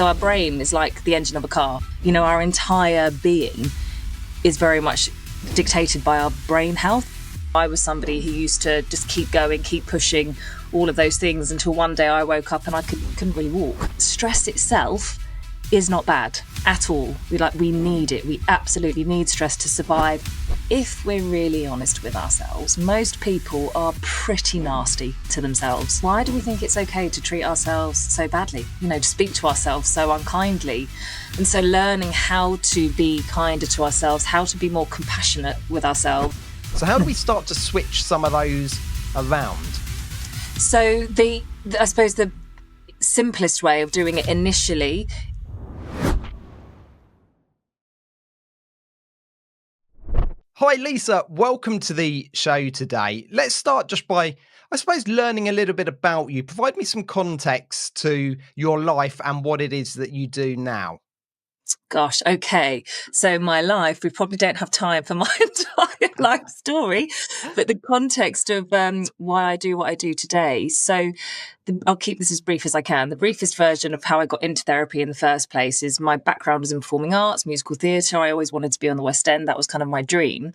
So our brain is like the engine of a car. Our entire being is very much dictated by our brain health. I was somebody who used to just keep going, keep pushing, all of those things until one day I woke up and I couldn't really walk. Stress itself is not bad at all. We need it. We absolutely need stress to survive. If we're really honest with ourselves, most people are pretty nasty to themselves. Why do we think it's okay to treat ourselves so badly? To speak to ourselves so unkindly. And so learning how to be kinder to ourselves, how to be more compassionate with ourselves. So how do we start to switch some of those around? So I suppose the simplest way of doing it initially. Hi Lisa, welcome to the show today. Let's start just by, I suppose, learning a little bit about you. Provide me some context to your life and what it is that you do now. Gosh, okay. So my life, we probably don't have time for my entire life story, but the context of why I do what I do today. So I'll keep this as brief as I can. The briefest version of how I got into therapy in the first place is my background was in performing arts, musical theatre. I always wanted to be on the West End. That was kind of my dream.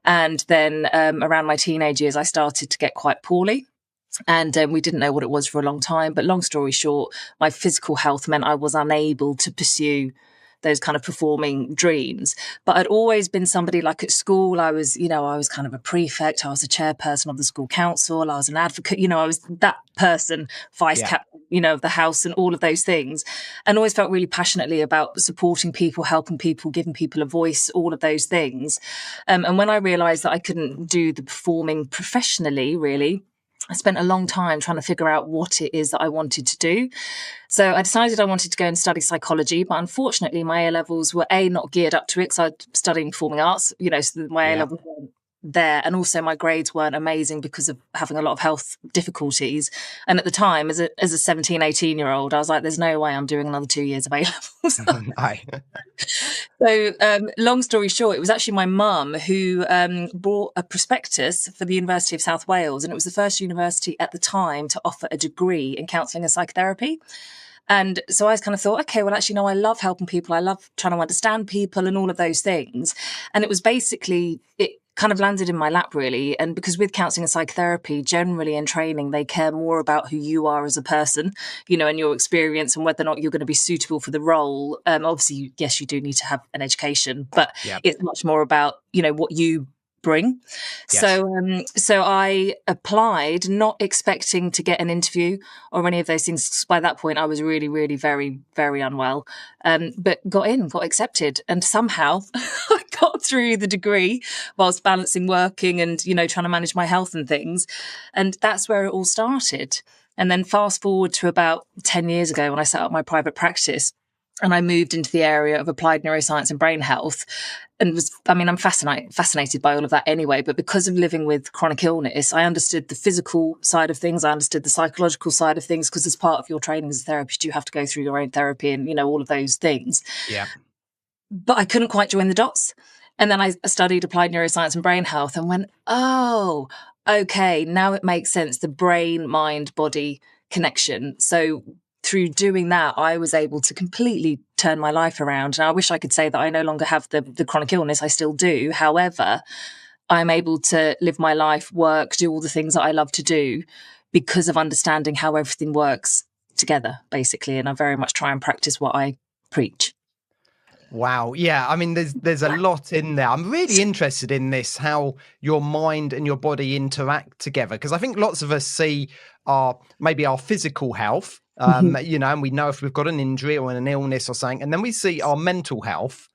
And then around my teenage years, I started to get quite poorly. And we didn't know what it was for a long time. But long story short, my physical health meant I was unable to pursue those kind of performing dreams. But I'd always been somebody, like at school, I was kind of a prefect. I was a chairperson of the school council. I was an advocate. I was that person, vice captain, of the house and all of those things. And always felt really passionately about supporting people, helping people, giving people a voice, all of those things. And when I realized that I couldn't do the performing professionally, really, I spent a long time trying to figure out what it is that I wanted to do. So I decided I wanted to go and study psychology, but unfortunately my A-levels were not geared up to it because I was studying performing arts, so my A-levels weren't there. And also my grades weren't amazing because of having a lot of health difficulties. And at the time, as a 17, 18-year-old, I was like, there's no way I'm doing another 2 years of A-levels. So long story short, it was actually my mum who brought a prospectus for the University of South Wales. And it was the first university at the time to offer a degree in counselling and psychotherapy. And so I kind of thought, okay, well, actually, no, I love helping people. I love trying to understand people and all of those things. And it was basically, it kind of landed in my lap, really. And because with counselling and psychotherapy, generally in training, they care more about who you are as a person, and your experience and whether or not you're going to be suitable for the role. Obviously, yes, you do need to have an education, but it's much more about, what you bring. Yes. So I applied, not expecting to get an interview or any of those things. By that point, I was really, really very, very unwell, but got accepted. And somehow I got through the degree whilst balancing working and, trying to manage my health and things. And that's where it all started. And then fast forward to about 10 years ago when I set up my private practice. And I moved into the area of applied neuroscience and brain health. And I'm fascinated by all of that anyway. But because of living with chronic illness, I understood the physical side of things. I understood the psychological side of things, because as part of your training as a therapist, you have to go through your own therapy and, all of those things. Yeah. But I couldn't quite join the dots. And then I studied applied neuroscience and brain health and went, oh, okay, now it makes sense. The brain, mind, body connection. So through doing that, I was able to completely turn my life around. And I wish I could say that I no longer have the chronic illness. I still do. However, I'm able to live my life, work, do all the things that I love to do because of understanding how everything works together, basically. And I very much try and practice what I preach. Wow. Yeah. There's a lot in there. I'm really interested in this, how your mind and your body interact together, because I think lots of us see our physical health, and we know if we've got an injury or an illness or something, and then we see our mental health,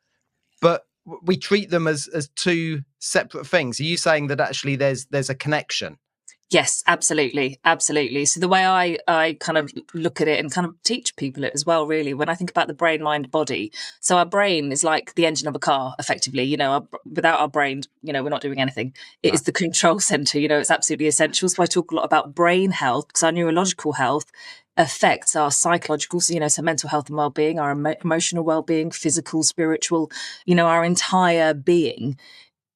but we treat them as two separate things. Are you saying that actually there's a connection? Yes, absolutely. Absolutely. So the way I kind of look at it and kind of teach people it as well, really, when I think about the brain, mind, body. So our brain is like the engine of a car, effectively. Without our brain, we're not doing anything. It is the control center. It's absolutely essential. So I talk a lot about brain health because our neurological health affects our psychological, so mental health and well-being, our emotional well-being, physical, spiritual, our entire being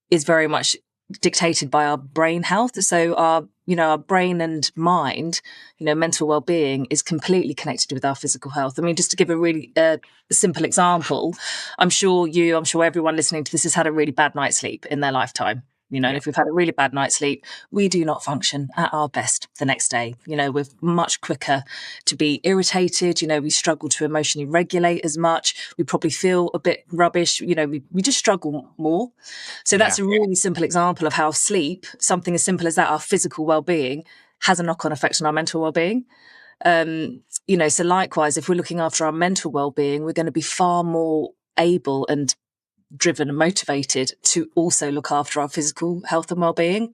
is very much dictated by our brain health. So our our brain and mind, mental well-being is completely connected with our physical health. I mean, just to give a really simple example, I'm sure everyone listening to this has had a really bad night's sleep in their lifetime. And if we've had a really bad night's sleep, we do not function at our best the next day. We're much quicker to be irritated. We struggle to emotionally regulate as much. We probably feel a bit rubbish. We just struggle more. So that's a really simple example of how sleep, something as simple as that, our physical well-being, has a knock-on effect on our mental well-being. So likewise, if we're looking after our mental well-being, we're going to be far more able and driven and motivated to also look after our physical health and well-being.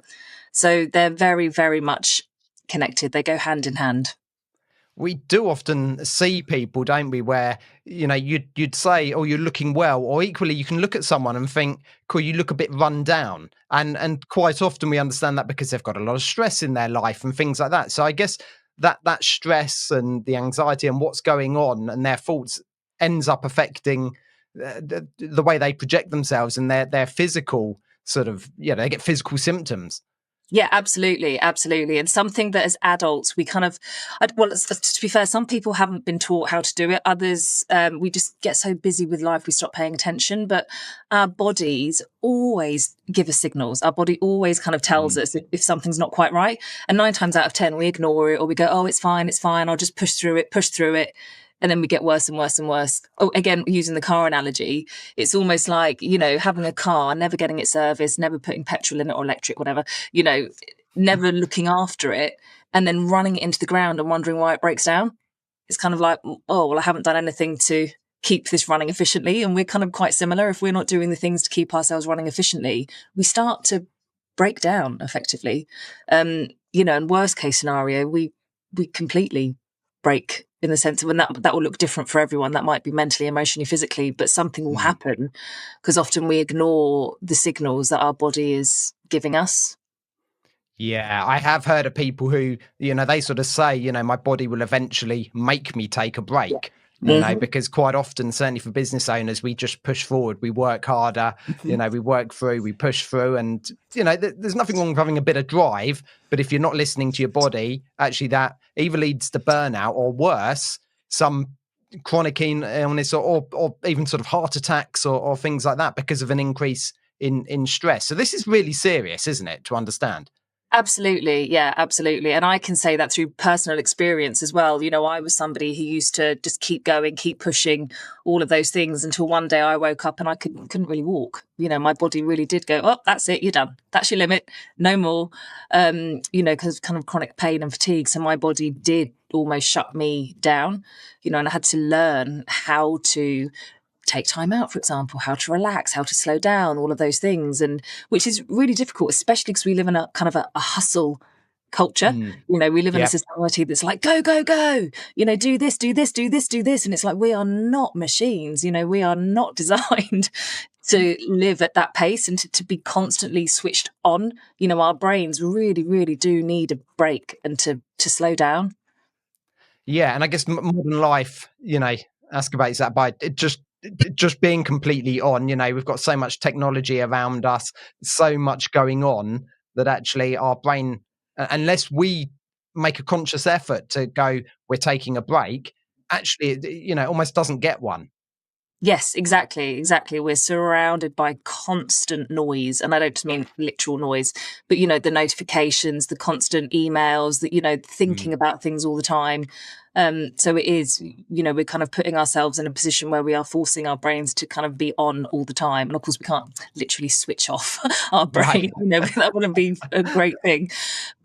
So they're very, very much connected. They go hand in hand. We do often see people, don't we, where, you'd say, oh, you're looking well, or equally you can look at someone and think, cool, you look a bit run down. And quite often we understand that because they've got a lot of stress in their life and things like that. So I guess that stress and the anxiety and what's going on and their thoughts ends up affecting the way they project themselves and their physical sort of, they get physical symptoms. Yeah, absolutely. Absolutely. And something that as adults, we kind of, to be fair, some people haven't been taught how to do it. Others, we just get so busy with life, we stop paying attention. But our bodies always give us signals. Our body always kind of tells us if something's not quite right. And 9 times out of 10, we ignore it, or we go, oh, it's fine. I'll just push through it. And then we get worse and worse and worse. Oh, again, using the car analogy, it's almost like, having a car, never getting it serviced, never putting petrol in it or electric, whatever, never looking after it, and then running it into the ground and wondering why it breaks down. It's kind of like, oh, well, I haven't done anything to keep this running efficiently. And we're kind of quite similar. If we're not doing the things to keep ourselves running efficiently, we start to break down effectively. And worst case scenario, we completely break, in the sense of, when that will look different for everyone. That might be mentally, emotionally, physically, but something will happen because often we ignore the signals that our body is giving us. Yeah, I have heard of people who, they sort of say, my body will eventually make me take a break, because quite often, certainly for business owners, we just push forward, we work harder, we work through, we push through. And, there's nothing wrong with having a bit of drive. But if you're not listening to your body, actually that either leads to burnout or worse, some chronic illness or even sort of heart attacks or things like that because of an increase in stress. So this is really serious, isn't it, to understand? Absolutely. Yeah, absolutely. And I can say that through personal experience as well. I was somebody who used to just keep going, keep pushing, all of those things, until one day I woke up and I couldn't really walk. My body really did go, oh, that's it, you're done. That's your limit. No more. Because of kind of chronic pain and fatigue. So my body did almost shut me down, and I had to learn how to take time out, for example, how to relax, how to slow down, all of those things. And which is really difficult, especially because we live in a kind of a hustle culture. We live in a society that's like, go, go, go, do this, do this, do this, do this. And it's like, we are not machines, we are not designed to live at that pace and to be constantly switched on. Our brains really, really do need a break and to slow down. Yeah. And I guess modern life, exacerbates that by just being completely on. We've got so much technology around us, so much going on, that actually our brain, unless we make a conscious effort to go, we're taking a break, actually it almost doesn't get one. Yes, exactly. We're surrounded by constant noise. And I don't just mean literal noise, but, the notifications, the constant emails, thinking about things all the time. So it is, we're kind of putting ourselves in a position where we are forcing our brains to kind of be on all the time. And of course, we can't literally switch off our brain. Right. That wouldn't be a great thing.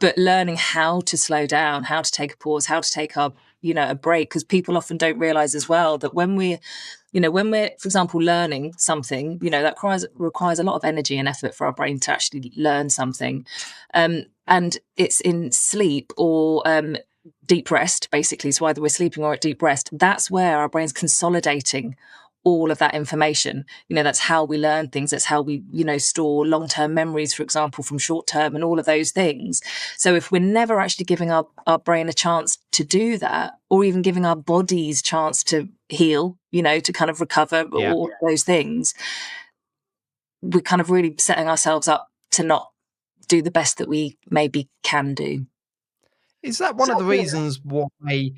But learning how to slow down, how to take a pause, how to take a break, because people often don't realize as well that when we're, for example, learning something, that requires a lot of energy and effort for our brain to actually learn something. And it's in sleep or deep rest, basically. So either we're sleeping or at deep rest. That's where our brain's consolidating all of that information. That's how we learn things. That's how we, store long-term memories, for example, from short-term and all of those things. So if we're never actually giving our brain a chance to do that, or even giving our bodies chance to heal, to kind of recover all of those things, we're kind of really setting ourselves up to not do the best that we maybe can do. Is that one of the reasons why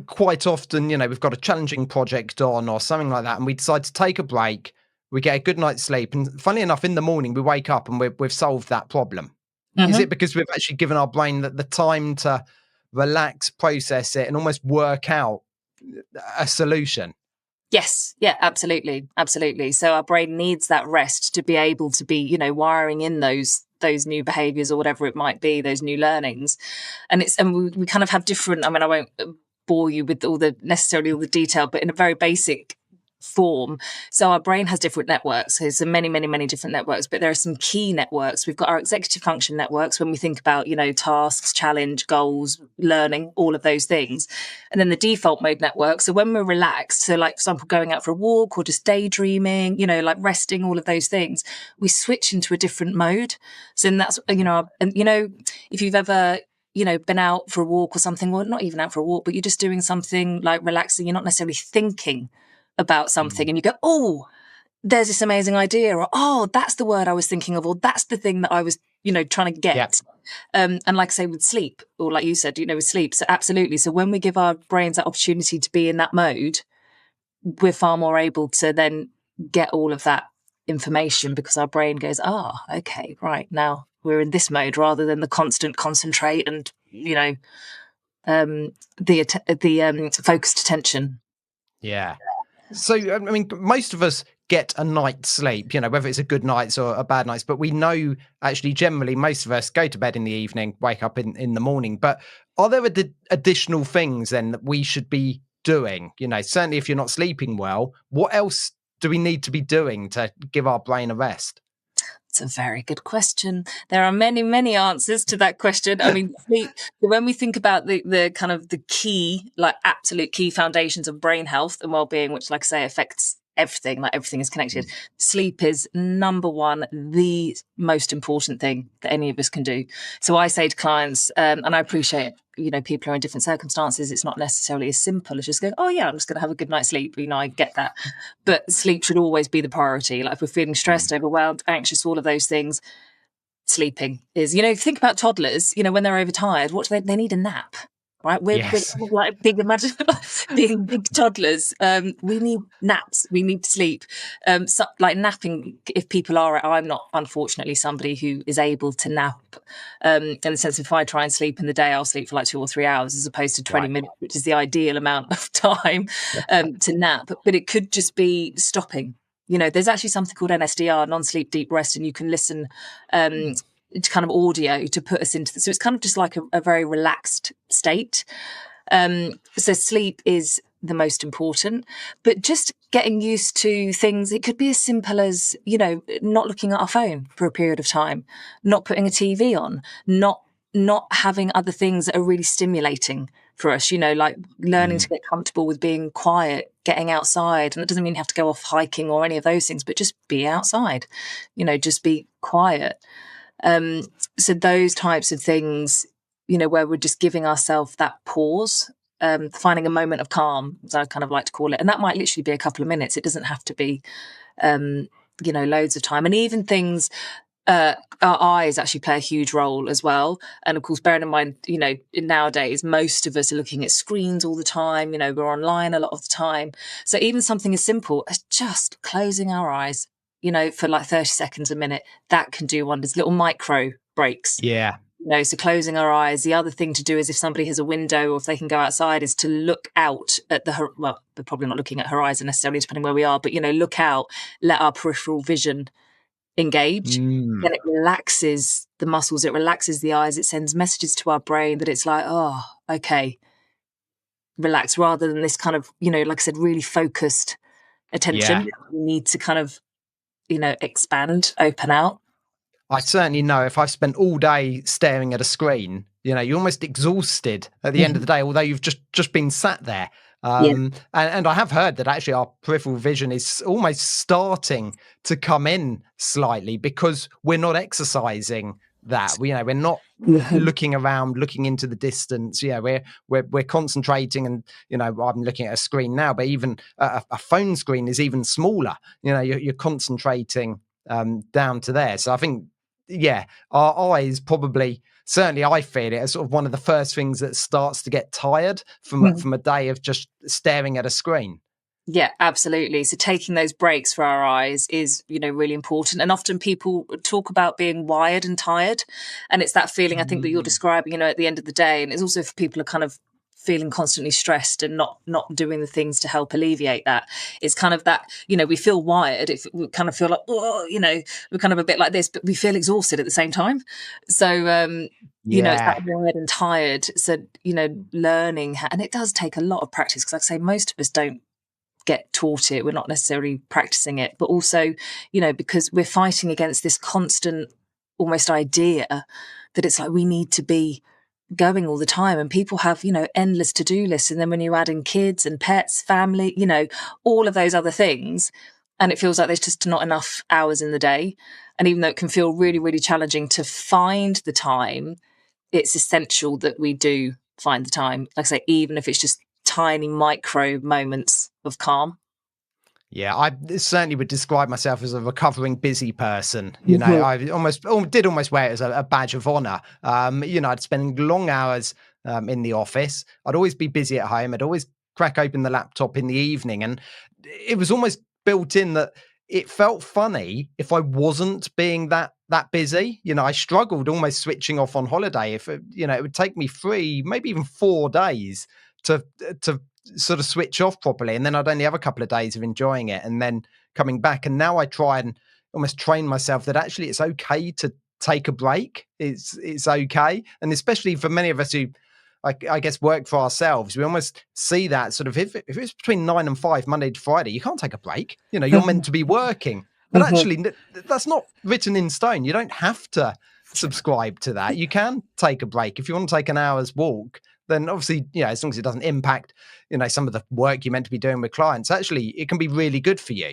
quite often, we've got a challenging project on or something like that, and we decide to take a break, we get a good night's sleep, and funnily enough, in the morning, we wake up and we've solved that problem? Is it because we've actually given our brain the time to relax, process it, and almost work out a solution? Yes. Yeah, absolutely. Absolutely. So our brain needs that rest to be able to be, wiring in those new behaviors or whatever it might be, those new learnings. And we kind of have different, I mean, I won't bore you with necessarily all the detail, but in a very basic form. So our brain has different networks. There's many, many, many different networks, but there are some key networks. We've got our executive function networks when we think about, tasks, challenge, goals, learning, all of those things. And then the default mode network. So when we're relaxed, so like, for example, going out for a walk or just daydreaming, like resting, all of those things, we switch into a different mode. So then that's, if you've ever, been out for a walk or something, or not even out for a walk, but you're just doing something like relaxing, you're not necessarily thinking about something, and you go, oh, there's this amazing idea, or oh, that's the word I was thinking of, or that's the thing that I was, trying to get. Yep. And like I say, with sleep, or like you said, with sleep. So absolutely. So when we give our brains that opportunity to be in that mode, we're far more able to then get all of that information, because our brain goes, okay, right, now we're in this mode, rather than the constant concentrate and, the focused attention. Yeah. So, I mean, most of us get a night's sleep, whether it's a good night's or a bad night's, but we know actually generally most of us go to bed in the evening, wake up in the morning. But are there additional things then that we should be doing? Certainly if you're not sleeping well, what else do we need to be doing to give our brain a rest? It's a very good question. There are many, many answers to that question. I mean, sleep, when we think about the kind of the key, like absolute key foundations of brain health and well-being, which, like I say, affects everything, like everything is connected. Sleep is number one, the most important thing that any of us can do. So I say to clients, and I appreciate, people are in different circumstances. It's not necessarily as simple as just going, oh yeah, I'm just going to have a good night's sleep. I get that. But sleep should always be the priority. Like if we're feeling stressed, overwhelmed, anxious, all of those things, sleeping is, if you think about toddlers, when they're overtired, what do they need? A nap. Right, we're like big. Imagine being big toddlers. We need naps. We need to sleep. So, like napping. If people are, I'm not, unfortunately, somebody who is able to nap. In the sense, if I try and sleep in the day, I'll sleep for like 2 or 3 hours, as opposed to 20 minutes, which is the ideal amount of time to nap. But it could just be stopping. There's actually something called NSDR, non-sleep deep rest, and you can listen. Kind of audio to put us into so it's kind of just like a very relaxed state. So sleep is the most important, but just getting used to things. It could be as simple as, not looking at our phone for a period of time, not putting a TV on, not having other things that are really stimulating for us, like learning to get comfortable with being quiet, getting outside. And it doesn't mean you have to go off hiking or any of those things, but just be outside, just be quiet. So those types of things, where we're just giving ourselves that pause, finding a moment of calm, as I kind of like to call it. And that might literally be a couple of minutes. It doesn't have to be, loads of time. And even things, our eyes actually play a huge role as well. And of course, bearing in mind, nowadays, most of us are looking at screens all the time. We're online a lot of the time. So even something as simple as just closing our eyes, for like 30 seconds, a minute, that can do wonders. Little micro breaks. Yeah. So closing our eyes. The other thing to do is if somebody has a window or if they can go outside is to look out at well, they're probably not looking at horizon necessarily, depending where we are, but, look out, let our peripheral vision engage. Then it relaxes the muscles. It relaxes the eyes. It sends messages to our brain that it's like, oh, okay, relax, rather than this kind of, like I said, really focused attention. Yeah. We need to kind of, expand, open out. I certainly know if I've spent all day staring at a screen, you're almost exhausted at the end of the day, although you've just been sat there. And I have heard that actually our peripheral vision is almost starting to come in slightly because we're not exercising that. We're not looking around, looking into the distance. We're concentrating, and I'm looking at a screen now, but even a phone screen is even smaller. You're concentrating down to there. So I think yeah, our eyes probably, certainly I feel it as sort of one of the first things that starts to get tired from a day of just staring at a screen. Yeah, absolutely. So taking those breaks for our eyes is, really important. And often people talk about being wired and tired. And it's that feeling I think that you're describing, at the end of the day. And it's also for people who are kind of feeling constantly stressed and not doing the things to help alleviate that. It's kind of that, we feel wired. We kind of feel like, we're kind of a bit like this, but we feel exhausted at the same time. So, it's that wired and tired. So, learning, and it does take a lot of practice because, like I say, most of us don't get taught it. We're not necessarily practicing it, but also, because we're fighting against this constant almost idea that it's like we need to be going all the time, and people have, endless to-do lists. And then when you add in kids and pets, family, all of those other things, and it feels like there's just not enough hours in the day. And even though it can feel really, really challenging to find the time, it's essential that we do find the time. Like I say, even if it's just tiny micro moments of calm. Yeah, I certainly would describe myself as a recovering busy person. I did almost wear it as a badge of honor. I'd spend long hours in the office. I'd always be busy at home. I'd always crack open the laptop in the evening. And it was almost built in that it felt funny if I wasn't being that busy. I struggled almost switching off on holiday. If it would take me 3, maybe even 4 days to sort of switch off properly, and then I'd only have a couple of days of enjoying it and then coming back. And now I try and almost train myself that actually it's okay to take a break. It's okay. And especially for many of us who I guess work for ourselves, we almost see that sort of if it's between 9 and 5 Monday to Friday, you can't take a break. You're meant to be working, but actually that's not written in stone. You don't have to subscribe to that. You can take a break if you want to take an hour's walk. Then obviously, as long as it doesn't impact, some of the work you're meant to be doing with clients, actually, it can be really good for you.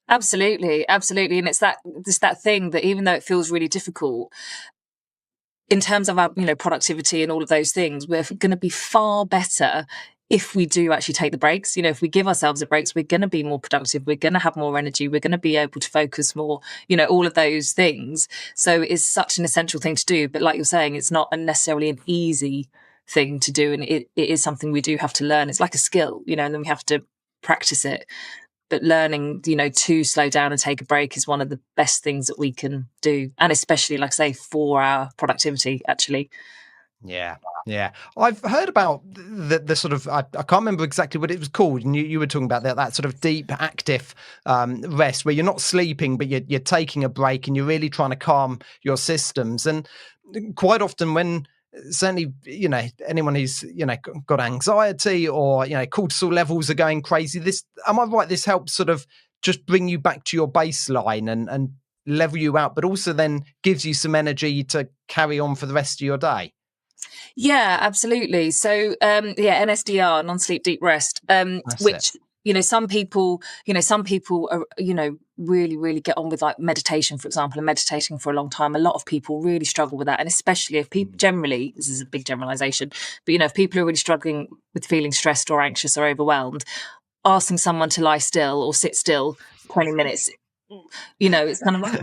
Absolutely, absolutely. And it's that thing that even though it feels really difficult, in terms of our, productivity and all of those things, we're going to be far better if we do actually take the breaks. If we give ourselves a breaks, we're going to be more productive. We're going to have more energy. We're going to be able to focus more, all of those things. So it's such an essential thing to do. But like you're saying, it's not necessarily an easy thing to do. And it is something we do have to learn. It's like a skill, and then we have to practice it. But learning, to slow down and take a break is one of the best things that we can do. And especially, like I say, for our productivity, actually. Yeah. I've heard about the sort of, I can't remember exactly what it was called. And you were talking about that sort of deep, active rest where you're not sleeping, but you're taking a break and you're really trying to calm your systems. And quite often when, certainly, anyone who's, got anxiety or, cortisol levels are going crazy, am I right? This helps sort of just bring you back to your baseline and level you out, but also then gives you some energy to carry on for the rest of your day. Yeah, absolutely. So, NSDR, non-sleep deep rest, which, some people are, really, really get on with like meditation, for example, and meditating for a long time. A lot of people really struggle with that. And especially if people generally, this is a big generalization, but, if people are really struggling with feeling stressed or anxious or overwhelmed, asking someone to lie still or sit still 20 minutes, it's kind of like,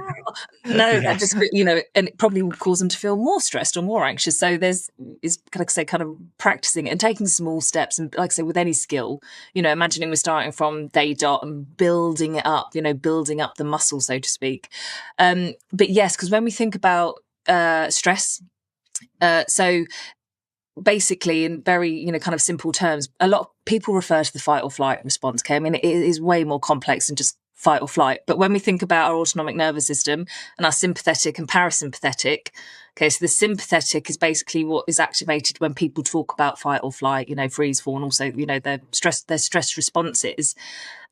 no, that just, and it probably will cause them to feel more stressed or more anxious. So kind of practicing it and taking small steps. And like I say, with any skill, imagining we're starting from day dot and building it up, building up the muscle, so to speak. But yes, because when we think about stress, so basically in very, kind of simple terms, a lot of people refer to the fight or flight response. Okay. I mean, it is way more complex than just fight or flight. But when we think about our autonomic nervous system and our sympathetic and parasympathetic, okay, so the sympathetic is basically what is activated when people talk about fight or flight, freeze, fawn, also, their stress responses.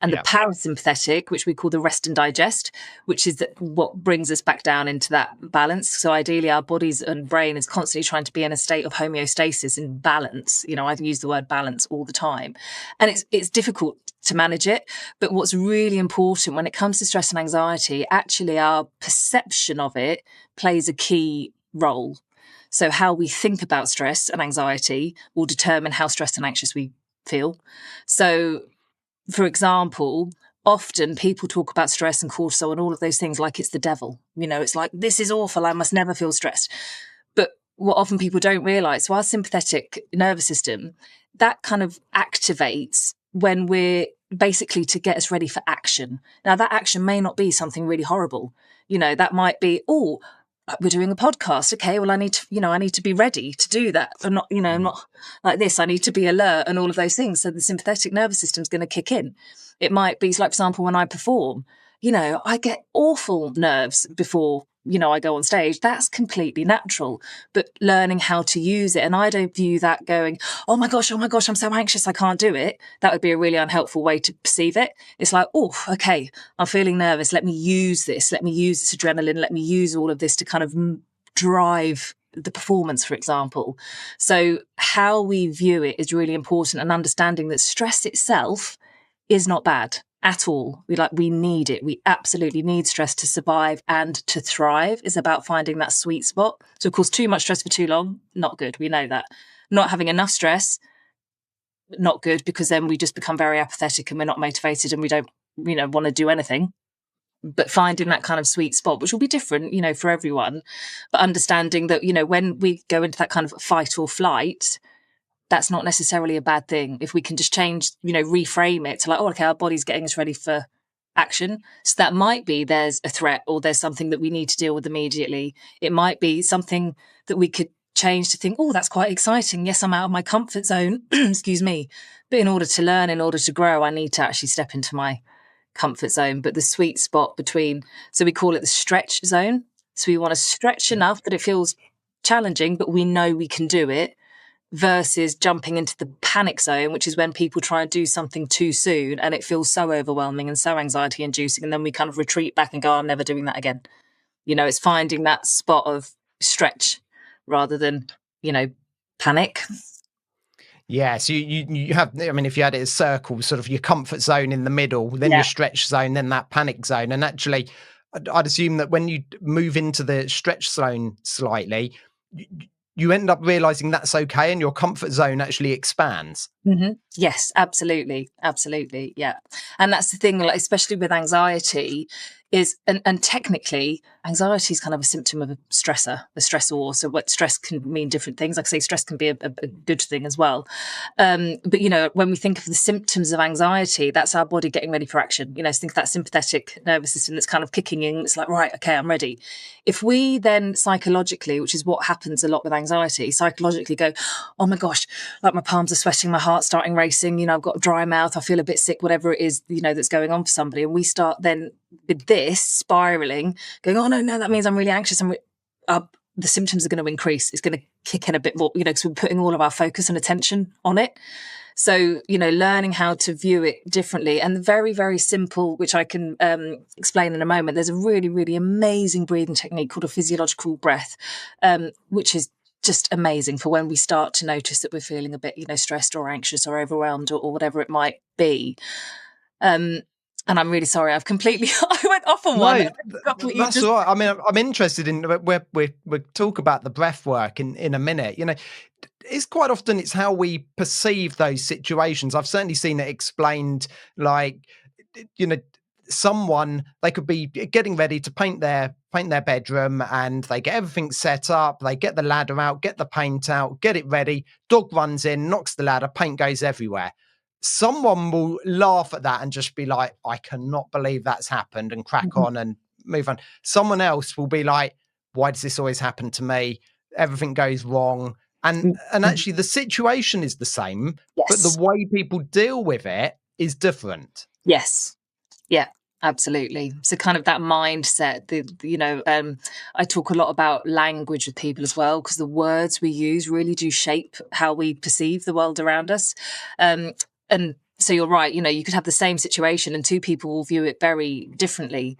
And the parasympathetic, which we call the rest and digest, which is what brings us back down into that balance. So ideally, our bodies and brain is constantly trying to be in a state of homeostasis and balance. I use the word balance all the time. And it's difficult to manage it. But what's really important when it comes to stress and anxiety, actually our perception of it plays a key role. So how we think about stress and anxiety will determine how stressed and anxious we feel. So, for example, often people talk about stress and cortisol and all of those things like it's the devil. It's like, this is awful, I must never feel stressed. But what often people don't realize, so our sympathetic nervous system, that kind of activates when we're basically to get us ready for action. Now, that action may not be something really horrible. That might be, oh, we're doing a podcast. Okay, well, I need to be ready to do that. I'm not, I'm not like this. I need to be alert and all of those things. So the sympathetic nervous system is going to kick in. It might be like, for example, when I perform, I get awful nerves before, I go on stage. That's completely natural, but learning how to use it. And I don't view that going, oh my gosh, I'm so anxious, I can't do it. That would be a really unhelpful way to perceive it. It's like, oh, okay, I'm feeling nervous. Let me use this. Let me use this adrenaline. Let me use all of this to kind of drive the performance, for example. So how we view it is really important, and understanding that stress itself is not bad at all. We need it. We absolutely need stress to survive and to thrive. It's about finding that sweet spot. So of course, too much stress for too long, not good. We know that. Not having enough stress, not good, because then we just become very apathetic and we're not motivated and we don't, want to do anything. But finding that kind of sweet spot, which will be different, for everyone, but understanding that, when we go into that kind of fight or flight, that's not necessarily a bad thing. If we can just change, reframe it to like, oh, okay, our body's getting us ready for action. So that might be there's a threat or there's something that we need to deal with immediately. It might be something that we could change to think, oh, that's quite exciting. Yes, I'm out of my comfort zone. Excuse me. But in order to learn, in order to grow, I need to actually step into my comfort zone. But the sweet spot between, so we call it the stretch zone. So we want to stretch enough that it feels challenging, but we know we can do it, versus jumping into the panic zone, which is when people try and do something too soon and it feels so overwhelming and so anxiety inducing. And then we kind of retreat back and go, I'm never doing that again. It's finding that spot of stretch rather than, panic. Yeah, so you have, I mean, if you had it as circles, sort of your comfort zone in the middle, then your stretch zone, then that panic zone. And actually, I'd assume that when you move into the stretch zone slightly, you end up realizing that's okay and your comfort zone actually expands. Mm-hmm. Yes, absolutely. Absolutely. Yeah. And that's the thing, like, especially with anxiety is, and technically anxiety is kind of a symptom of a stressor. So what stress can mean different things. Like I say, stress can be a good thing as well. But, when we think of the symptoms of anxiety, that's our body getting ready for action. So think of that sympathetic nervous system that's kind of kicking in. It's like, right, okay, I'm ready. If we then psychologically, which is what happens a lot with anxiety, psychologically go, oh my gosh, like my palms are sweating, my heart's starting racing, I've got a dry mouth, I feel a bit sick, whatever it is, that's going on for somebody. And we start then with this spiraling, going, oh no, that means I'm really anxious. And the symptoms are going to increase. It's going to kick in a bit more, because we're putting all of our focus and attention on it. So, learning how to view it differently, and very, very simple, which I can explain in a moment. There's a really, really amazing breathing technique called a physiological breath, which is just amazing for when we start to notice that we're feeling a bit, stressed or anxious or overwhelmed or whatever it might be. And I'm really sorry, I've completely, I went off on one. That's all right. I mean, I'm interested in, we'll talk about the breath work in a minute. It's quite often, it's how we perceive those situations. I've certainly seen it explained like, someone, they could be getting ready to paint their bedroom and they get everything set up, they get the ladder out, get the paint out, get it ready, dog runs in, knocks the ladder, paint goes everywhere. Someone will laugh at that and just be like, I cannot believe that's happened, and crack on and move on. Someone else will be like, why does this always happen to me? Everything goes wrong. And actually the situation is the same, but the way people deal with it is different. Yes. Yeah, absolutely. So kind of that mindset, I talk a lot about language with people as well, because the words we use really do shape how we perceive the world around us. And so you're right, you could have the same situation and two people will view it very differently.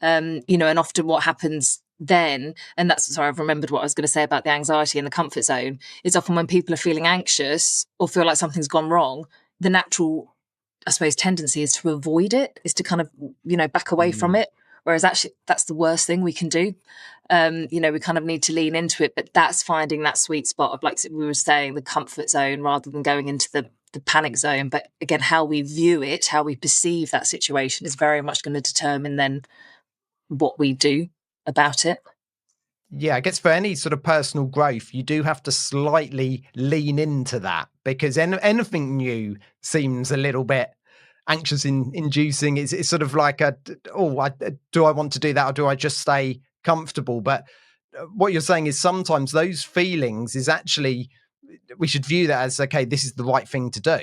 And often what happens then, and that's, sorry, I've remembered what I was going to say about the anxiety and the comfort zone, is often when people are feeling anxious or feel like something's gone wrong, the natural, I suppose, tendency is to avoid it, is to kind of, back away from it. Whereas actually that's the worst thing we can do. We kind of need to lean into it, but that's finding that sweet spot of, like we were saying, the comfort zone rather than going into the the panic zone. But again, how we view it, how we perceive that situation is very much going to determine then what we do about it. Yeah, I guess for any sort of personal growth, you do have to slightly lean into that, because anything new seems a little bit anxious inducing. It's sort of like do I want to do that, or do I just stay comfortable? But what you're saying is sometimes those feelings is actually, we should view that as, okay, this is the right thing to do.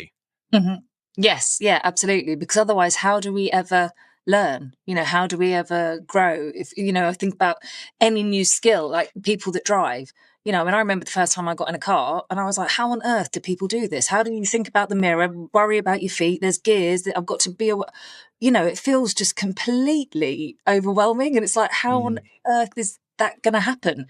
Mm-hmm. Yes, yeah, absolutely. Because otherwise, how do we ever learn? How do we ever grow? If, I think about any new skill, like people that drive, I remember the first time I got in a car and I was like, how on earth do people do this? How do you think about the mirror, worry about your feet? There's gears that I've got to be, it feels just completely overwhelming. And it's like, how on earth is that going to happen?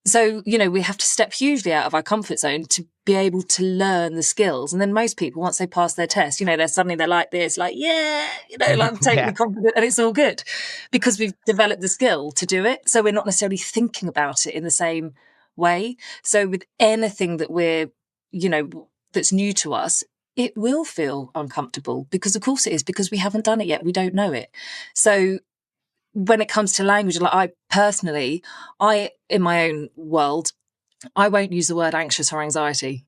So, we have to step hugely out of our comfort zone to be able to learn the skills. And then most people, once they pass their test, they're like this, like, yeah, like I'm totally confident, and it's all good because we've developed the skill to do it. So we're not necessarily thinking about it in the same way. So with anything that we're, that's new to us, it will feel uncomfortable because of course it is, because we haven't done it yet. We don't know it. So when it comes to language, like in my own world, I won't use the word anxious or anxiety,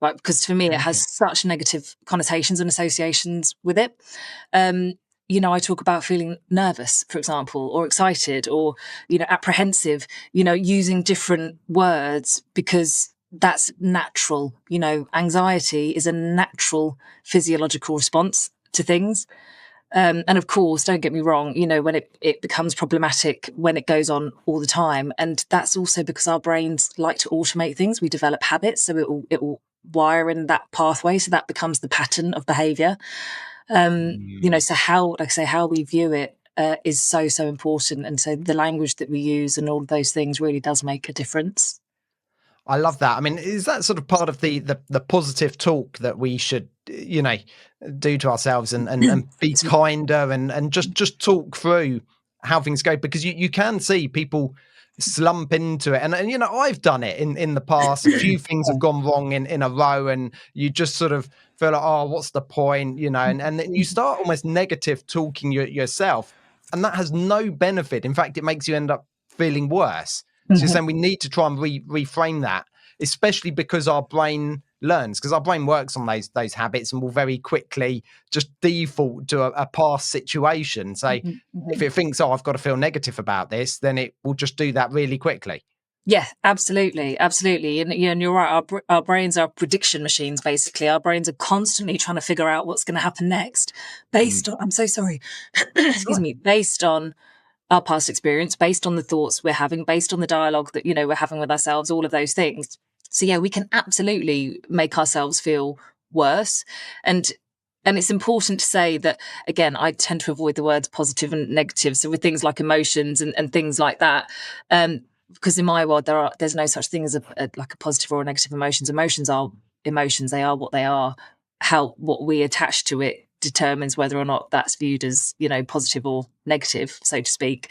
right? Because for me, it has such negative connotations and associations with it. I talk about feeling nervous, for example, or excited, or, apprehensive, using different words because that's natural. Anxiety is a natural physiological response to things. And of course, don't get me wrong, when it becomes problematic when it goes on all the time. And that's also because our brains like to automate things. We develop habits, so it will wire in that pathway. So that becomes the pattern of behavior. So how we view it is so, so important. And so the language that we use and all of those things really does make a difference. I love that. I mean, is that sort of part of the positive talk that we should, do to ourselves and be kinder and just talk through how things go? Because you can see people slump into it. And I've done it in the past. A few things have gone wrong in a row, and you just sort of feel like, oh, what's the point? And then you start almost negative talking yourself. And that has no benefit. In fact, it makes you end up feeling worse. So you're saying we need to try and reframe that, especially because our brain learns, because our brain works on those habits and will very quickly just default to a past situation. So if it thinks, oh, I've got to feel negative about this, then it will just do that really quickly. Yeah, absolutely. Absolutely. And you're right. Our brains are prediction machines, basically. Our brains are constantly trying to figure out what's going to happen next based on, I'm so sorry, excuse me, based on our past experience, based on the thoughts we're having, based on the dialogue that, we're having with ourselves, all of those things. So yeah, we can absolutely make ourselves feel worse. And it's important to say that, again, I tend to avoid the words positive and negative. So with things like emotions and things like that, because in my world, there's no such thing as a positive or a negative emotions. Emotions are emotions. They are what they are. What we attach to it determines whether or not that's viewed as, positive or negative, so to speak.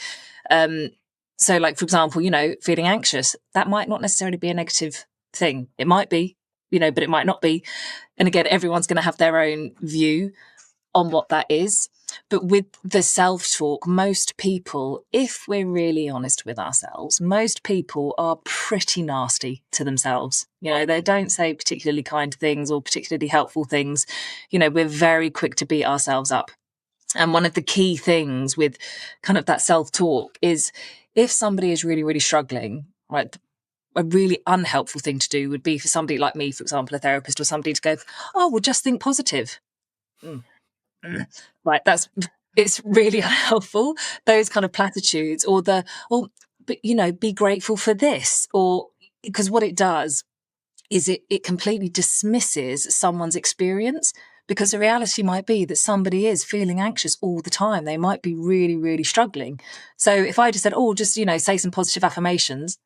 So like, for example, feeling anxious, that might not necessarily be a negative thing. It might be, but it might not be. And again, everyone's going to have their own view on what that is. But with the self-talk, most people, if we're really honest with ourselves, most people are pretty nasty to themselves. They don't say particularly kind things or particularly helpful things. We're very quick to beat ourselves up. And one of the key things with kind of that self-talk is if somebody is really, really struggling, right, a really unhelpful thing to do would be for somebody like me, for example, a therapist or somebody to go, oh, well, just think positive. Right, it's really unhelpful. Those kind of platitudes, or but be grateful for this, or because what it does is it completely dismisses someone's experience, because the reality might be that somebody is feeling anxious all the time. They might be really, really struggling. So if I just said, oh, just say some positive affirmations,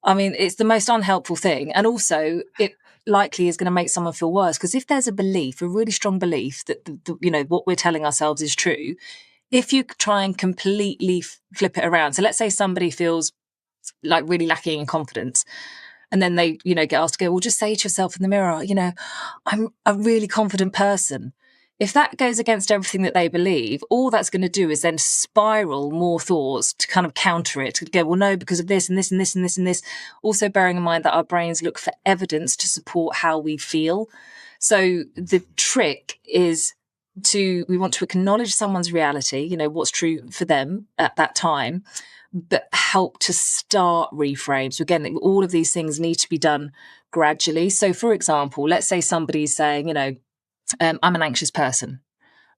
I mean, it's the most unhelpful thing, and also it likely is going to make someone feel worse, because if there's a really strong belief that what we're telling ourselves is true, if you try and completely flip it around, so let's say somebody feels like really lacking in confidence, And then they, get asked to go, well, just say to yourself in the mirror, I'm a really confident person. If that goes against everything that they believe, all that's going to do is then spiral more thoughts to kind of counter it, to go, well, no, because of this and this and this and this and this. Also bearing in mind that our brains look for evidence to support how we feel. So the trick is we want to acknowledge someone's reality, what's true for them at that time, but help to start reframe. So again, all of these things need to be done gradually. So for example, let's say somebody's saying, I'm an anxious person.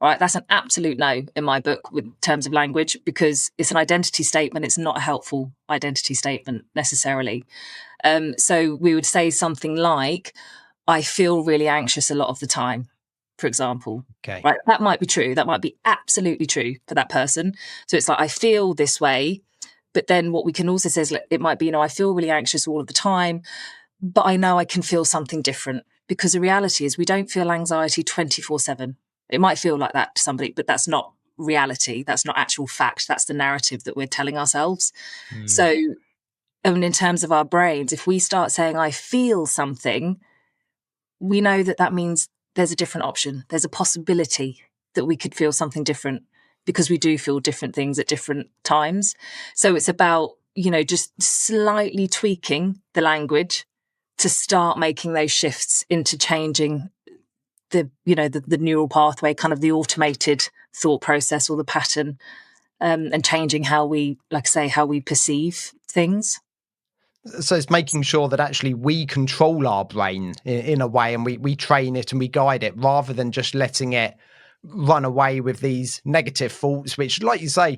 Right, that's an absolute no in my book with terms of language, because it's an identity statement. It's not a helpful identity statement necessarily. So we would say something like, I feel really anxious a lot of the time, for example. Okay. Right, that might be true. That might be absolutely true for that person. So it's like, I feel this way. But then what we can also say is, it might be, I feel really anxious all of the time, but I know I can feel something different, because the reality is we don't feel anxiety 24/7. It might feel like that to somebody, but that's not reality. That's not actual fact. That's the narrative that we're telling ourselves. So, in terms of our brains, if we start saying, I feel something, we know that means there's a different option. There's a possibility that we could feel something different, because we do feel different things at different times. So it's about, just slightly tweaking the language to start making those shifts into changing the neural pathway, kind of the automated thought process or the pattern, and changing how we perceive things. So it's making sure that actually we control our brain in a way, and we train it and we guide it, rather than just letting it run away with these negative thoughts, which, like you say,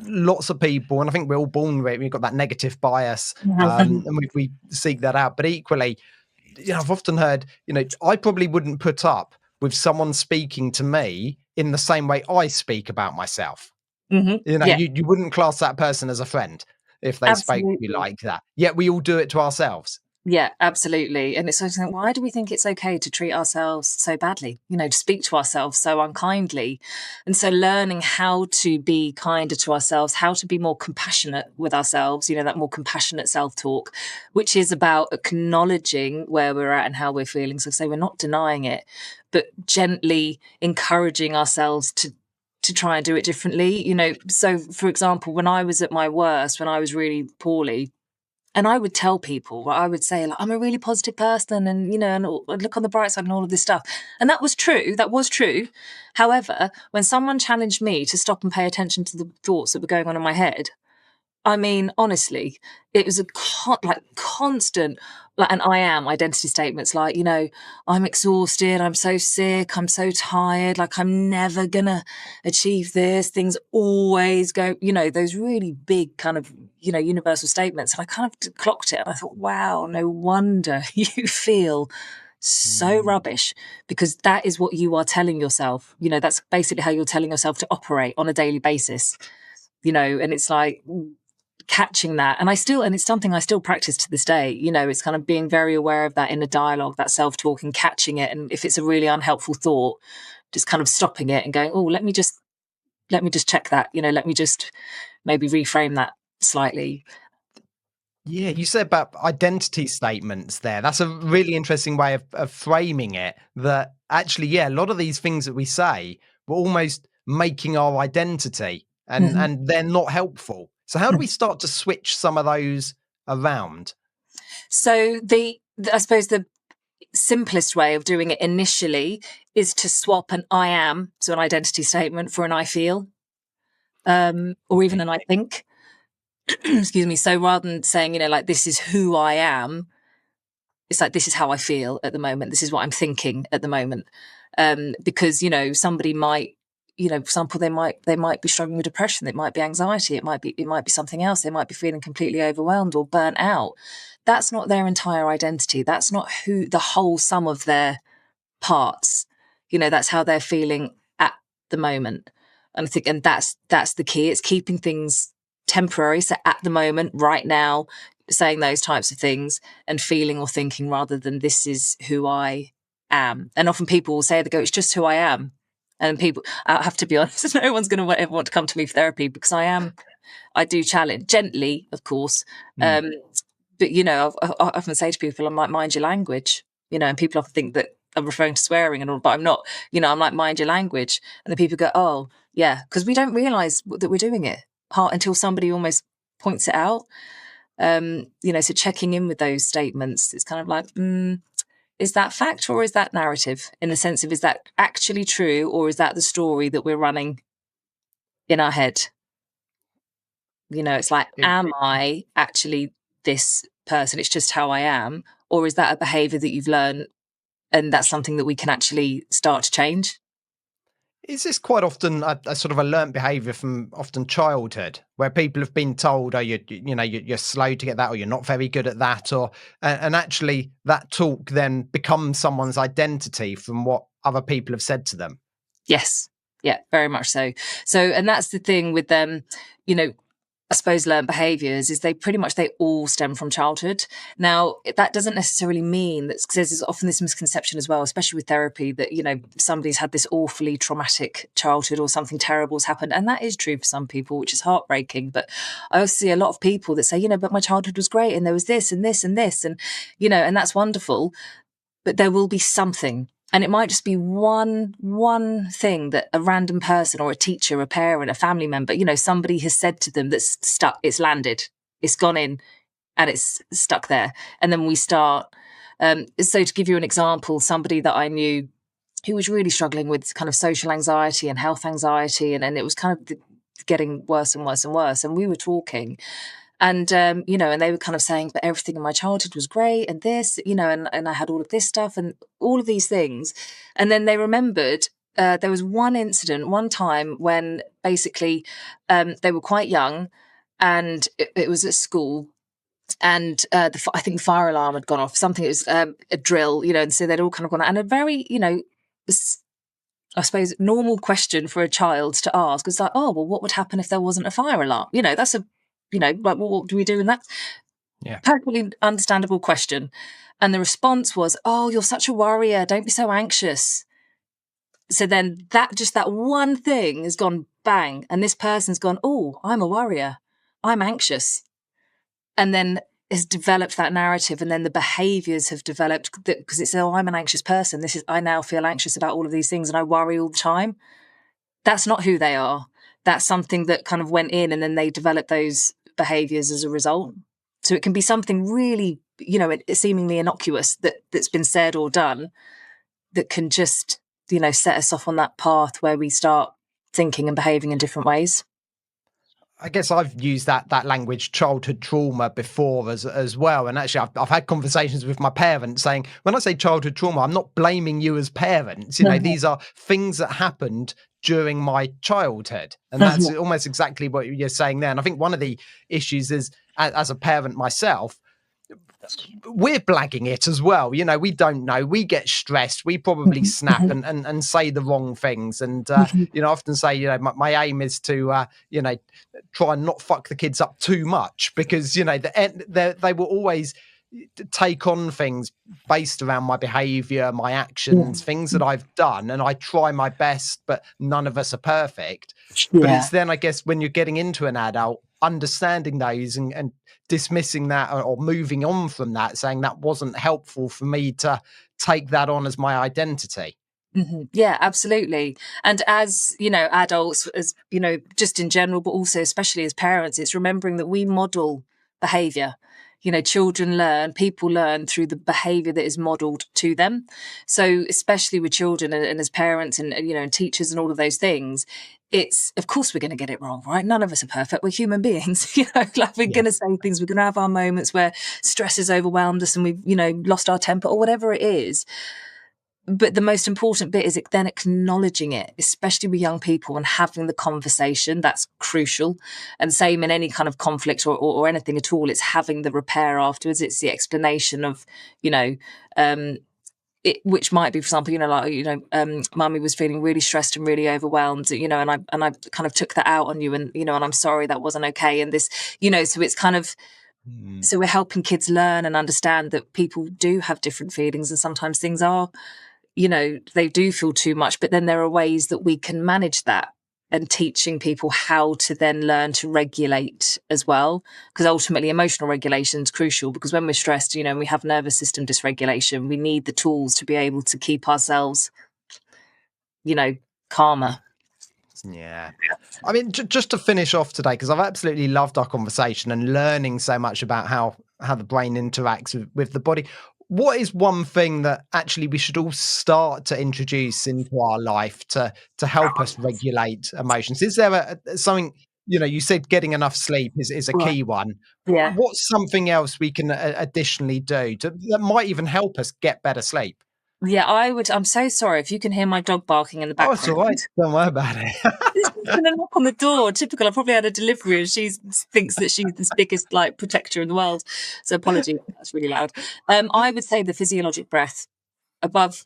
lots of people, and I think we're all born with it, we've got that negative bias, and we seek that out. But equally, I've often heard, I probably wouldn't put up with someone speaking to me in the same way I speak about myself. You wouldn't class that person as a friend if they spoke to you like that. Yet we all do it to ourselves. Yeah, absolutely. And it's sort of, why do we think it's okay to treat ourselves so badly, to speak to ourselves so unkindly? And so learning how to be kinder to ourselves, how to be more compassionate with ourselves, that more compassionate self-talk, which is about acknowledging where we're at and how we're feeling. So say we're not denying it, but gently encouraging ourselves to try and do it differently. So for example, when I was at my worst, when I was really poorly, and I would tell people, I would say, I'm a really positive person, and, and I'd look on the bright side and all of this stuff. And that was true. That was true. However, when someone challenged me to stop and pay attention to the thoughts that were going on in my head, I mean, honestly, it was a constant, and I am identity statements like, I'm exhausted, I'm so sick, I'm so tired, I'm never gonna achieve this, things always go, those really big kind of, universal statements. And I kind of clocked it and I thought, wow, no wonder you feel so rubbish, because that is what you are telling yourself. That's basically how you're telling yourself to operate on a daily basis, and it's like, catching that. And it's something I still practice to this day. It's kind of being very aware of that in a dialogue, that self-talk, and catching it. And if it's a really unhelpful thought, just kind of stopping it and going, oh, let me just check that, let me just maybe reframe that slightly. Yeah, you said about identity statements there. That's a really interesting way of framing it, that actually, a lot of these things that we say, we're almost making our identity, and they're not helpful. So how do we start to switch some of those around? So I suppose the simplest way of doing it initially is to swap an I am, so an identity statement, for an I feel, or even an I think. Excuse me. So rather than saying, this is who I am, it's like, this is how I feel at the moment. This is what I'm thinking at the moment. Because, somebody might, for example, they might be struggling with depression. It might be anxiety. It might be something else. They might be feeling completely overwhelmed or burnt out. That's not their entire identity. That's not who the whole sum of their parts. That's how they're feeling at the moment. And I think, and that's the key. It's keeping things temporary. So at the moment, right now, saying those types of things and feeling or thinking, rather than this is who I am. And often people will say, it's just who I am. And people, I have to be honest, no one's going to ever want to come to me for therapy, because I do challenge gently, of course. But, you know, I often say to people, I'm like, mind your language, you know, and people often think that I'm referring to swearing and all, but I'm not, you know, I'm like, mind your language. And the people go, oh, yeah, because we don't realize that we're doing it until somebody almost points it out. You know, so checking in with those statements, it's kind of like, is that fact or is that narrative? In the sense of, is that actually true or is that the story that we're running in our head? You know, it's like, am I actually this person? It's just how I am. Or is that a behavior that you've learned and that's something that we can actually start to change? Is this quite often a sort of a learnt behaviour from often childhood, where people have been told, "Oh, you're slow to get that, or you're not very good at that," or and actually that talk then becomes someone's identity from what other people have said to them? Yes. Yeah, very much so. So, and that's the thing with them, you know, I suppose learned behaviours is they all stem from childhood. Now, that doesn't necessarily mean that, because there's often this misconception as well, especially with therapy, that, you know, somebody's had this awfully traumatic childhood or something terrible has happened. And that is true for some people, which is heartbreaking. But I also see a lot of people that say, you know, but my childhood was great and there was this and this and this. And, you know, and that's wonderful. But there will be something. And it might just be one thing that a random person or a teacher, a parent, a family member, you know, somebody has said to them that's stuck, it's landed, it's gone in and it's stuck there. And then we start. So to give you an example, somebody that I knew who was really struggling with kind of social anxiety and health anxiety, and it was kind of getting worse and worse and worse. And we were talking. And, you know, and they were kind of saying, but everything in my childhood was great and this, you know, and I had all of this stuff and all of these things. And then they remembered there was one incident, one time when basically they were quite young and it was at school. And I think the fire alarm had gone off, something, it was a drill, you know, and so they'd all kind of gone out. And a very, you know, I suppose, normal question for a child to ask was like, oh, well, what would happen if there wasn't a fire alarm? You know, that's a, you know, like, well, what do we do in that? Yeah. Perfectly understandable question. And the response was, oh, you're such a worrier. Don't be so anxious. So then that one thing has gone bang. And this person's gone, oh, I'm a worrier. I'm anxious. And then has developed that narrative. And then the behaviors have developed because it's, oh, I'm an anxious person. I now feel anxious about all of these things and I worry all the time. That's not who they are. That's something that kind of went in and then they developed those behaviors as a result. So it can be something really, you know, seemingly innocuous that's been said or done that can just, you know, set us off on that path where we start thinking and behaving in different ways. I guess I've used that language, childhood trauma, before as well. And actually, I've had conversations with my parents saying, when I say childhood trauma, I'm not blaming you as parents. You know, these are things that happened during my childhood. And that's almost exactly what you're saying there. And I think one of the issues is, as a parent myself, we're blagging it as well. You know, we don't know. We get stressed. We probably snap and say the wrong things. And, you know, I often say, you know, my aim is to, you know, try and not fuck the kids up too much because, you know, they will always take on things based around my behavior, my actions, things that I've done. And I try my best, but none of us are perfect. Yeah. But it's then, I guess, when you're getting into an adult, understanding those and dismissing that or moving on from that, saying that wasn't helpful for me to take that on as my identity. Yeah, absolutely. And as, you know, adults, as, you know, just in general, but also especially as parents, it's remembering that we model behavior. You know, children learn, people learn through the behavior that is modeled to them. So especially with children and as parents and, you know, and teachers and all of those things, it's, of course, we're going to get it wrong, right? None of us are perfect. We're human beings, you know, like we're going to say things, we're going to have our moments where stress has overwhelmed us and we've, you know, lost our temper or whatever it is. But the most important bit is then acknowledging it, especially with young people, and having the conversation. That's crucial. And same in any kind of conflict or anything at all. It's having the repair afterwards. It's the explanation of, you know, which might be, for example, you know, like, you know, mummy was feeling really stressed and really overwhelmed, you know, and I kind of took that out on you, and, you know, and I'm sorry that wasn't okay. And this, you know, so it's kind of, so we're helping kids learn and understand that people do have different feelings, and sometimes things are, you know, they do feel too much, but then there are ways that we can manage that. and teaching people how to then learn to regulate as well. Because ultimately emotional regulation is crucial, because when we're stressed, and we have nervous system dysregulation, we need the tools to be able to keep ourselves, calmer. Yeah. I mean, just to finish off today, because I've absolutely loved our conversation and learning so much about how the brain interacts with the body. What is one thing that actually we should all start to introduce into our life to help us regulate emotions? Is there something, you said getting enough sleep is a key one. Yeah. What's something else we can additionally do that might even help us get better sleep? Yeah, I'm so sorry if you can hear my dog barking in the background. Oh, it's all right. Don't worry about it. She's going to knock on the door. Typical. I probably had a delivery and she thinks that she's the biggest protector in the world. So apologies. That's really loud. I would say the physiologic breath above,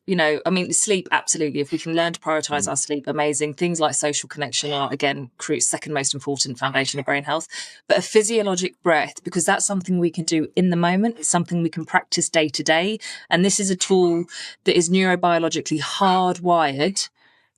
sleep, absolutely. If we can learn to prioritize our sleep, amazing. Things like social connection are, again, second most important foundation of brain health. But a physiologic breath, because that's something we can do in the moment. It's something we can practice day to day. And this is a tool that is neurobiologically hardwired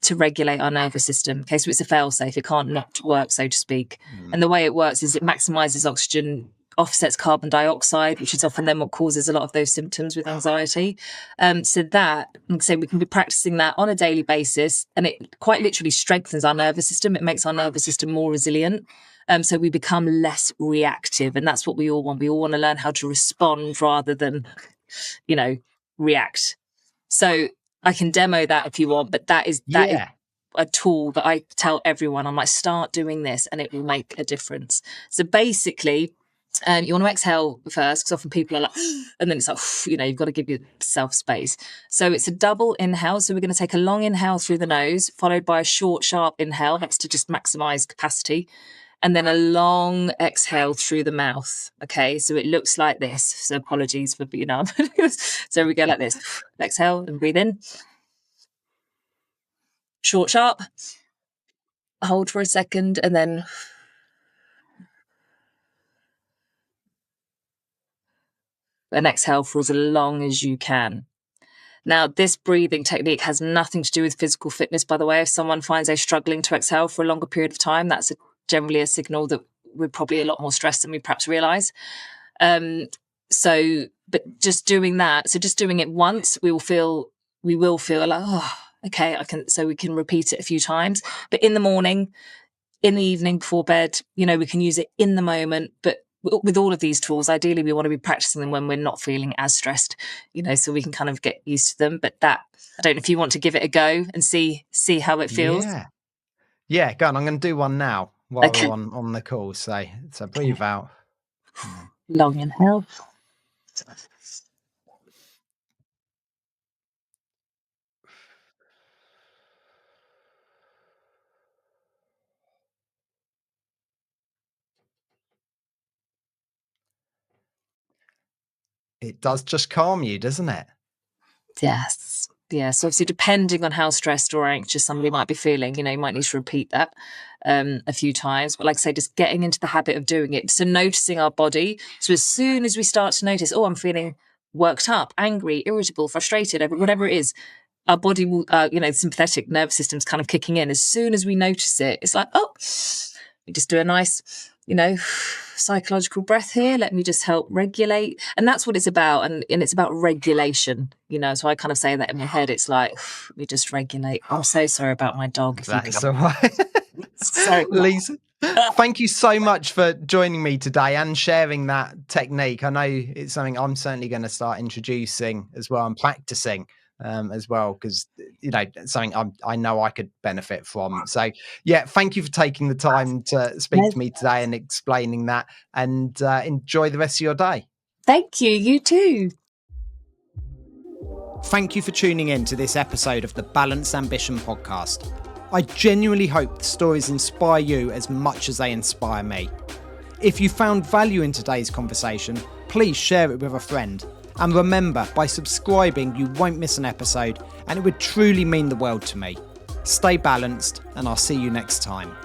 to regulate our nervous system. Okay, so it's a fail-safe. It can't not work, so to speak. And the way it works is it maximizes oxygen, offsets carbon dioxide, which is often then what causes a lot of those symptoms with anxiety. So we can be practicing that on a daily basis, and it quite literally strengthens our nervous system. It makes our nervous system more resilient. So we become less reactive, and that's what we all want. We all want to learn how to respond rather than, react. So I can demo that if you want, but that is a tool that I tell everyone. I'm like, start doing this and it will make a difference. So basically, you want to exhale first, because often people are like, and then it's like, you've got to give yourself space. So it's a double inhale. So we're going to take a long inhale through the nose, followed by a short, sharp inhale. That's to just maximize capacity. And then a long exhale through the mouth. Okay, so it looks like this. So apologies for, so we go like this. Exhale and breathe in. Short, sharp. Hold for a second and then and exhale for as long as you can. Now, this breathing technique has nothing to do with physical fitness, by the way. If someone finds they're struggling to exhale for a longer period of time, that's generally a signal that we're probably a lot more stressed than we perhaps realize. But just doing that, so just doing it once, we will feel like, oh, okay, so we can repeat it a few times. But in the morning, in the evening before bed, we can use it in the moment. But with all of these tools, ideally we want to be practicing them when we're not feeling as stressed, so we can kind of get used to them. But I don't know if you want to give it a go and see how it feels. Yeah, go on. I'm going to do one now while we're on the call. So breathe out. Long inhale. It does just calm you, doesn't it? Yes. Yeah. So obviously, depending on how stressed or anxious somebody might be feeling, you might need to repeat that a few times. But like I say, just getting into the habit of doing it. So noticing our body. So as soon as we start to notice, I'm feeling worked up, angry, irritable, frustrated, whatever it is, our body will, the sympathetic nervous system's kind of kicking in. As soon as we notice it, it's like, we just do a nice, psychological breath here. Let me just help regulate. And that's what it's about. And it's about regulation, so I kind of say that in my head. It's like, we just regulate. I'm so sorry about my dog. That's all right. Sorry. Lisa, thank you so much for joining me today and sharing that technique. I know it's something I'm certainly going to start introducing as well and practicing as well, because something I know I could benefit from. So thank you for taking the time to speak to me today and explaining that, and enjoy the rest of your day. Thank you. You too. Thank you for tuning in to this episode of the Balanced Ambition podcast. I genuinely hope the stories inspire you as much as they inspire me. If you found value in today's conversation, please share it with a friend. And remember, by subscribing, you won't miss an episode, and it would truly mean the world to me. Stay balanced, and I'll see you next time.